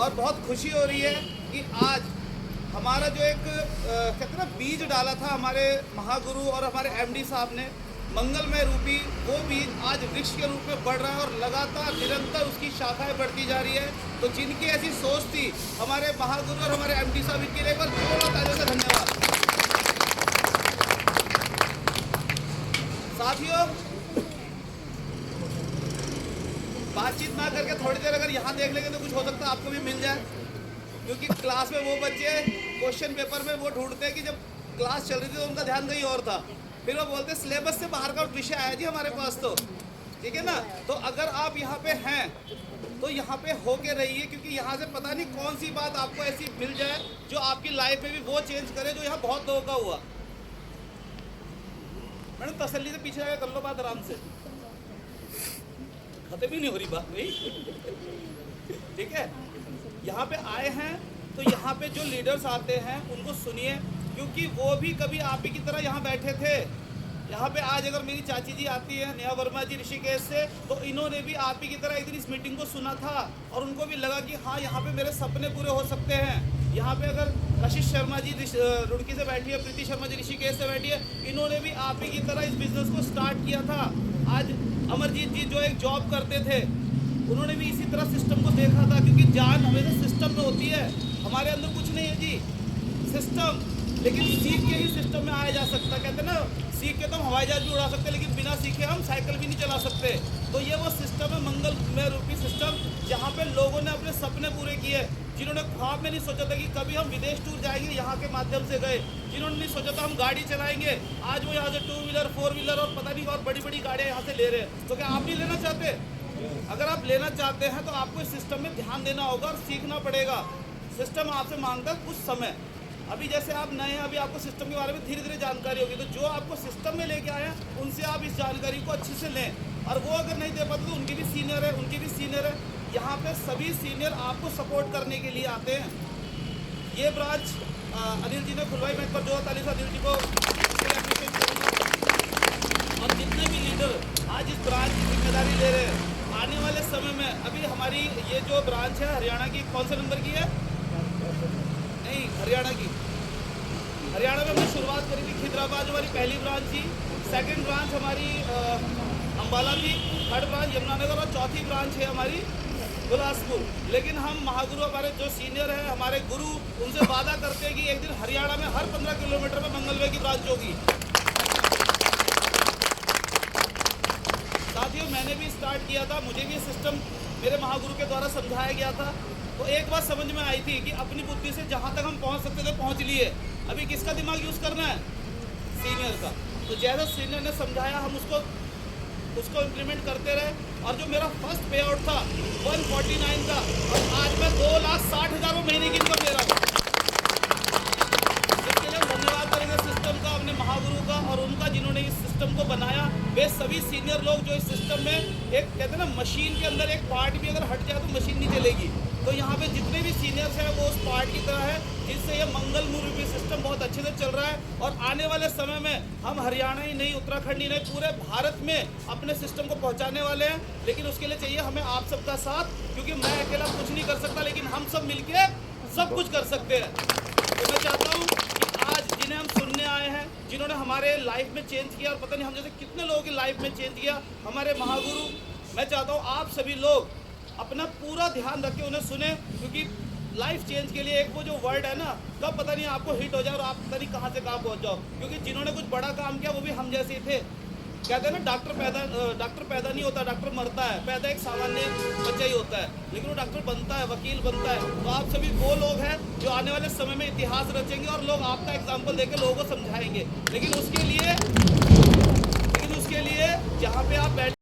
और बहुत खुशी हो रही है कि आज हमारा जो एक कहते हैं ना बीज डाला था हमारे महागुरु और हमारे एमडी साहब ने, मंगलमय रूपी, वो बीज आज वृक्ष के रूप में बढ़ रहा है और लगातार निरंतर उसकी शाखाएं बढ़ती जा रही है। तो जिनकी ऐसी सोच थी हमारे महागुरु और हमारे एमडी साहब, इनके लिए एक बार जोरदार तालियों से धन्यवाद। साथियों, बातचीत ना करके थोड़ी देर अगर यहाँ देख लेंगे तो कुछ हो सकता है आपको भी मिल जाए, क्योंकि क्लास में वो बच्चे क्वेश्चन पेपर में वो ढूंढते हैं कि जब क्लास चल रही थी तो उनका ध्यान कहीं और था, फिर वो बोलते सिलेबस से बाहर का विषय आया जी हमारे पास, तो ठीक है ना। तो अगर आप यहाँ पे हैं तो यहाँ पे होके रहिए, क्योंकि यहाँ से पता नहीं कौन सी बात आपको ऐसी मिल जाए जो आपकी लाइफ में भी वो चेंज करे जो यहाँ बहुत लोगों का हुआ। मैडम तसल्ली से पीछे आगे कर लो बात आराम से, खत्म ही नहीं हो रही बात भाई, ठीक है। यहाँ पे आए हैं तो यहाँ पे जो लीडर्स आते हैं उनको सुनिए, क्योंकि वो भी कभी आप ही की तरह यहाँ बैठे थे। यहाँ पे आज अगर मेरी चाची जी आती है नेहा वर्मा जी ऋषिकेश से, तो इन्होंने भी आप ही की तरह एक दिन इस मीटिंग को सुना था और उनको भी लगा कि हाँ यहाँ पे मेरे सपने पूरे हो सकते हैं। यहाँ पे अगर कशिश शर्मा जी रुड़की से बैठी है, प्रीति शर्मा जी ऋषिकेश से बैठी है, इन्होंने भी आप ही की तरह इस बिजनेस को स्टार्ट किया था। आज अमरजीत जी जो एक जॉब करते थे, उन्होंने भी इसी तरह सिस्टम को देखा था, क्योंकि जान हमेशा सिस्टम में होती है, हमारे अंदर कुछ नहीं है जी, सिस्टम। लेकिन सीख के ही सिस्टम में आया जा सकता, कहते हैं ना सीख के तो हम हवाई जहाज भी उड़ा सकते हैं, लेकिन बिना सीखे हम साइकिल भी नहीं चला सकते। तो ये वो सिस्टम है, मंगलमय रूपी सिस्टम, जहाँ पे लोगों ने अपने सपने पूरे किए। जिन्होंने ख्वाब में नहीं सोचा था कि कभी हम विदेश टूर जाएंगे, यहाँ के माध्यम से गए। जिन्होंने नहीं सोचा था हम गाड़ी चलाएंगे, आज वो यहाँ से 2 व्हीलर 4 व्हीलर और पता नहीं और बड़ी बड़ी गाड़ियाँ यहाँ से ले रहे हैं। तो क्या आप नहीं लेना चाहते? अगर आप लेना चाहते हैं तो आपको इस सिस्टम में ध्यान देना होगा और सीखना पड़ेगा। सिस्टम आपसे मांगता है कुछ समय। अभी जैसे आप नए हैं, अभी आपको सिस्टम के बारे में धीरे धीरे जानकारी होगी, तो जो आपको सिस्टम में लेके आए हैं उनसे आप इस जानकारी को अच्छे से लें। और वो अगर नहीं दे पाते तो उनकी भी सीनियर है, उनकी भी सीनियर है। यहाँ पे सभी सीनियर आपको सपोर्ट करने के लिए आते हैं। ये ब्रांच अनिल जी ने खुलवाई, मैं एक बार जोर ताली से अनिल जी को अप्रिशिएट करूँगा। और जितने भी लीडर आज इस ब्रांच की जिम्मेदारी ले रहे हैं, आने वाले समय में अभी हमारी ये जो ब्रांच है हरियाणा की, कौन से नंबर की है? नहीं, हरियाणा की। हरियाणा में हमने शुरुआत करी थी खिदराबाद, हमारी पहली ब्रांच थी। सेकंड ब्रांच हमारी अंबाला थी, थर्ड ब्रांच यमुनानगर और चौथी ब्रांच है हमारी बिलासपुर। लेकिन हम महागुरु, हमारे जो सीनियर हैं, हमारे गुरु, उनसे वादा करते हैं कि एक दिन हरियाणा में हर 15 किलोमीटर में मंगलमय की ब्रांच होगी। साथियों, मैंने भी स्टार्ट किया था, मुझे भी सिस्टम मेरे महागुरु के द्वारा समझाया गया था। तो एक बात समझ में आई थी कि अपनी बुद्धि से जहाँ तक हम पहुँच सकते थे पहुँच लिए। अभी किसका दिमाग यूज़ करना है? सीनियर का। तो जैसा सीनियर ने समझाया हम उसको इम्प्लीमेंट करते रहे। और जो मेरा फर्स्ट पे आउट था 149 का, और आज मैं 2,60,000 महीने की इनकम ले रहा हूँ। इसके लिए धन्यवाद करेंगे सिस्टम का, अपने महागुरु का और उनका जिन्होंने इस सिस्टम को बनाया। वे सभी सीनियर लोग जो इस सिस्टम में एक कहते हैं ना मशीन के अंदर एक पार्ट भी अगर हट जाए तो मशीन नहीं चलेगी। तो यहाँ पे जितने भी सीनियर्स हैं वो उस पार्ट की तरह है, जिससे ये मंगलमय सिस्टम बहुत अच्छे से चल रहा है। और आने वाले समय में हम हरियाणा ही नहीं, उत्तराखंड ही नहीं, पूरे भारत में अपने सिस्टम को पहुँचाने वाले हैं। लेकिन उसके लिए चाहिए हमें आप सबका साथ, क्योंकि मैं अकेला कुछ नहीं कर सकता, लेकिन हम सब मिलके सब कुछ कर सकते हैं। तो मैं चाहता हूँ कि आज जिन्हें हम सुनने आए हैं, जिन्होंने हमारे लाइफ में चेंज किया, और पता नहीं हम जैसे कितने लोगों की लाइफ में चेंज किया, हमारे महागुरु, मैं चाहता हूँ आप सभी लोग अपना पूरा ध्यान रखें, उन्हें सुने, क्योंकि लाइफ चेंज के लिए एक वो जो वर्ड है ना, कब पता नहीं आपको हिट हो जाए और आप पता नहीं कहाँ से कहाँ पहुँच जाओ। क्योंकि जिन्होंने कुछ बड़ा काम किया वो भी हम जैसे ही थे। कहते हैं ना डॉक्टर पैदा नहीं होता, डॉक्टर मरता है। पैदा एक सामान्य बच्चा ही होता है, लेकिन वो डॉक्टर बनता है, वकील बनता है। तो आप सभी वो लोग हैं जो आने वाले समय में इतिहास रचेंगे और लोग आपका एग्जाम्पल देकर लोगों को समझाएंगे। लेकिन उसके लिए जहाँ पे आप बैठ